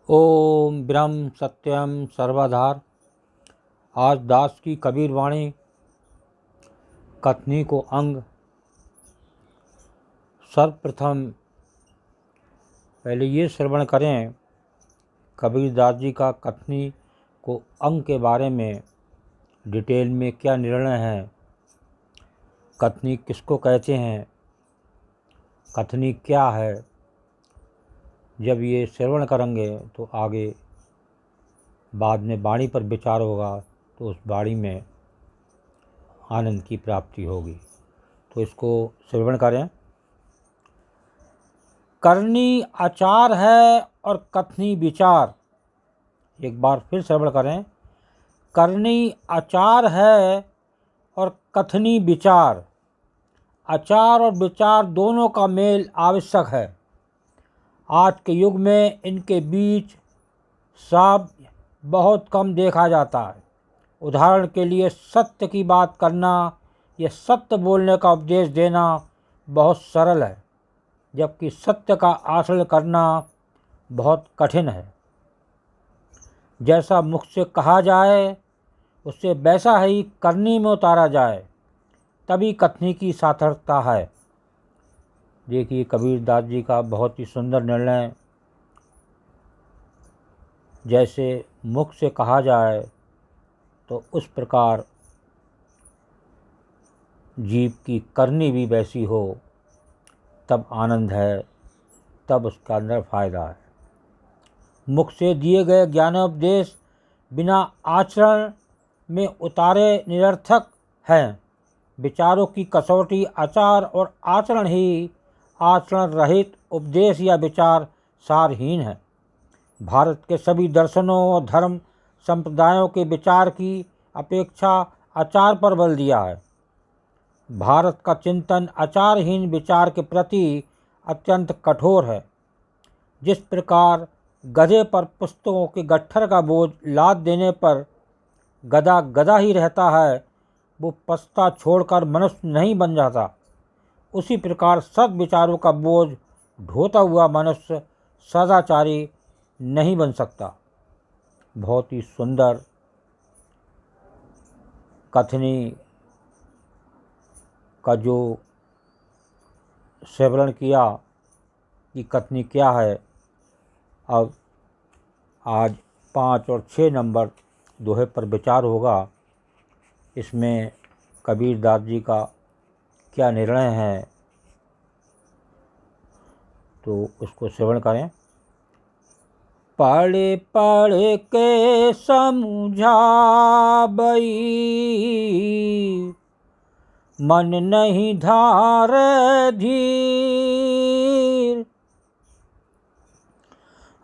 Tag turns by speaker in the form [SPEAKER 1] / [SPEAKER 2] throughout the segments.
[SPEAKER 1] ओम ब्रह्म सत्यम सर्वधार। आज दास की कबीर वाणी कथनी को अंग। सर्वप्रथम पहले ये श्रवण करें कबीर दास जी का कथनी को अंग के बारे में डिटेल में क्या निर्णय है, कथनी किसको कहते हैं, कथनी क्या है। जब ये श्रवण करेंगे तो आगे बाद में वाणी पर विचार होगा तो उस वाणी में आनंद की प्राप्ति होगी। तो इसको श्रवण करें। करनी आचार है और कथनी विचार। एक बार फिर श्रवण करें। करनी आचार है और कथनी विचार। आचार और विचार दोनों का मेल आवश्यक है। आज के युग में इनके बीच सब बहुत कम देखा जाता है। उदाहरण के लिए सत्य की बात करना या सत्य बोलने का उपदेश देना बहुत सरल है, जबकि सत्य का आचरण करना बहुत कठिन है। जैसा मुख से कहा जाए उससे वैसा ही करनी में उतारा जाए, तभी कथनी की सार्थकता है। देखिए कबीर दास जी का बहुत ही सुंदर निर्णय। जैसे मुख से कहा जाए तो उस प्रकार जीव की करनी भी वैसी हो, तब आनंद है, तब उसका अंदर फायदा है। मुख से दिए गए ज्ञानोपदेश बिना आचरण में उतारे निरर्थक हैं। विचारों की कसौटी आचार और आचरण ही आचरण रहित उपदेश या विचार सारहीन है। भारत के सभी दर्शनों और धर्म संप्रदायों के विचार की अपेक्षा आचार पर बल दिया है। भारत का चिंतन आचारहीन विचार के प्रति अत्यंत कठोर है। जिस प्रकार गधे पर पुस्तकों के गट्ठर का बोझ लाद देने पर गधा गधा ही रहता है, वो पछता छोड़कर मनुष्य नहीं बन जाता, उसी प्रकार सद विचारों का बोझ ढोता हुआ मनुष्य सदाचारी नहीं बन सकता। बहुत ही सुंदर कथनी का जो श्रवण किया कि कथनी क्या है। अब आज 5 और 6 नंबर दोहे पर विचार होगा। इसमें कबीर दास जी का क्या निर्णय है, तो उसको श्रवण करें। पढ़ पढ़ के समझाबई, मन नहीं धार धीर।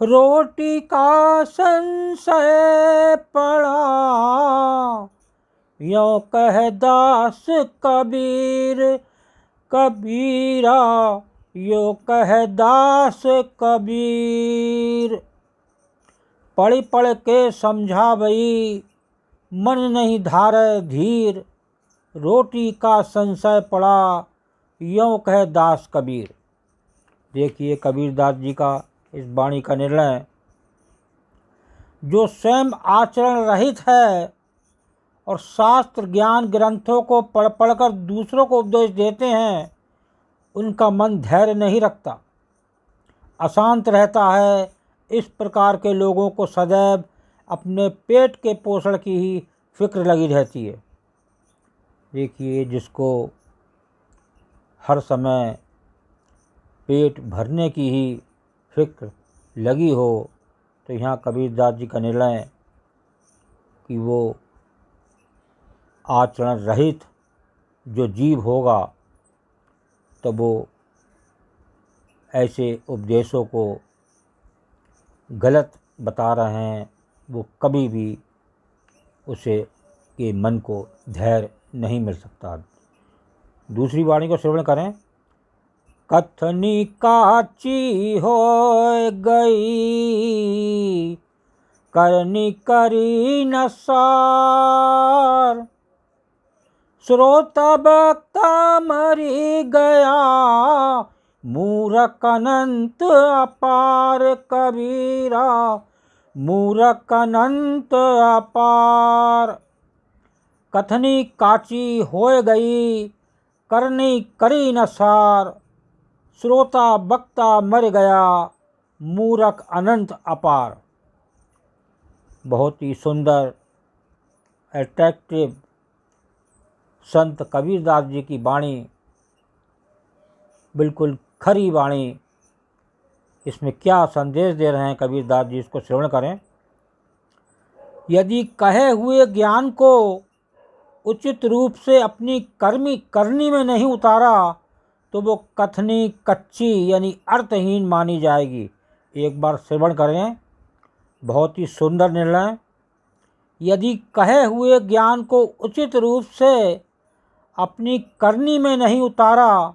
[SPEAKER 1] रोटी का संशय पड़ा, यों कह दास कबीर। कबीरा यो कह दास कबीर। पढ़ पढ़ के समझावई, मन नहीं धारे धीर। रोटी का संशय पड़ा, यों कह दास कबीर। देखिए कबीर दास जी का इस वाणी का निर्णय। जो स्वयं आचरण रहित है और शास्त्र ज्ञान ग्रंथों को पढ़ पढ़कर दूसरों को उपदेश देते हैं, उनका मन धैर्य नहीं रखता, अशांत रहता है। इस प्रकार के लोगों को सदैव अपने पेट के पोषण की ही फिक्र लगी रहती है। देखिए जिसको हर समय पेट भरने की ही फिक्र लगी हो, तो यहाँ कबीर दास जी का निर्णय कि वो आचरण रहित जो जीव होगा, तो वो ऐसे उपदेशों को गलत बता रहे हैं, वो कभी भी उसे के मन को धैर्य नहीं मिल सकता। दूसरी वाणी को श्रवण करें। कथनी काची हो गई, करनी करी न सार। श्रोता वक्ता मरी गया, मूरख अनंत अपार। कबीरा मूरख अनंत अपार। कथनी काची होए गई, करनी करी न सार। श्रोता वक्ता मर गया, मूरख अनंत अपार। बहुत ही सुंदर अट्रैक्टिव संत कबीरदास जी की वाणी, बिल्कुल खरी वाणी। इसमें क्या संदेश दे रहे हैं कबीरदास जी, इसको श्रवण करें। यदि कहे हुए ज्ञान को उचित रूप से अपनी करनी में नहीं उतारा तो वो कथनी कच्ची यानी अर्थहीन मानी जाएगी। एक बार श्रवण करें, बहुत ही सुंदर निर्णय। यदि कहे हुए ज्ञान को उचित रूप से अपनी करनी में नहीं उतारा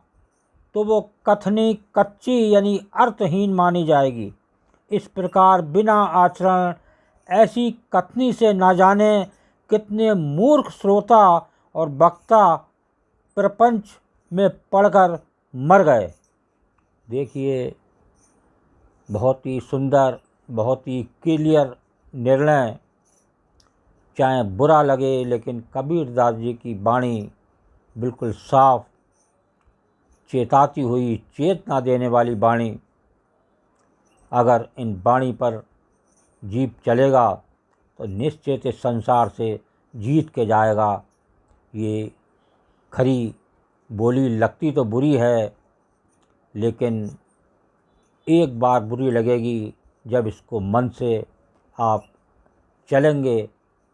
[SPEAKER 1] तो वो कथनी कच्ची यानी अर्थहीन मानी जाएगी। इस प्रकार बिना आचरण ऐसी कथनी से ना जाने कितने मूर्ख श्रोता और वक्ता प्रपंच में पड़कर मर गए। देखिए, बहुत ही सुंदर, बहुत ही क्लियर निर्णय। चाहे बुरा लगे लेकिन कबीरदास जी की वाणी बिल्कुल साफ, चेताती हुई, चेतना देने वाली वाणी। अगर इन वाणी पर जीव चलेगा तो निश्चित इस संसार से जीत के जाएगा। ये खरी बोली लगती तो बुरी है, लेकिन एक बार बुरी लगेगी जब इसको मन से आप चलेंगे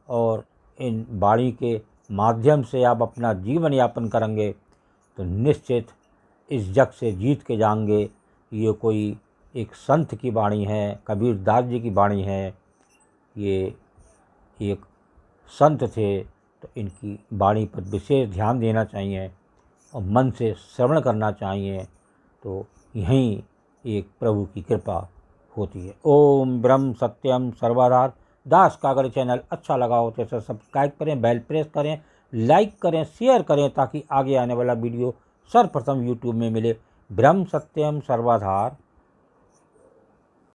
[SPEAKER 1] और इन वाणी के माध्यम से आप अपना जीवन यापन करेंगे तो निश्चित इस जग से जीत के जाएंगे। ये कोई एक संत की वाणी है, कबीरदास जी की वाणी है। ये एक संत थे तो इनकी वाणी पर विशेष ध्यान देना चाहिए और मन से श्रवण करना चाहिए, तो यहीं एक प्रभु की कृपा होती है। ओम ब्रह्म सत्यम सर्वधार। दास कागड़ चैनल अच्छा लगा हो तो इसे सब्सक्राइब करें, बेल प्रेस करें, लाइक करें, शेयर करें ताकि आगे आने वाला वीडियो सर्वप्रथम यूट्यूब में मिले। ब्रह्म सत्यम सर्वधार।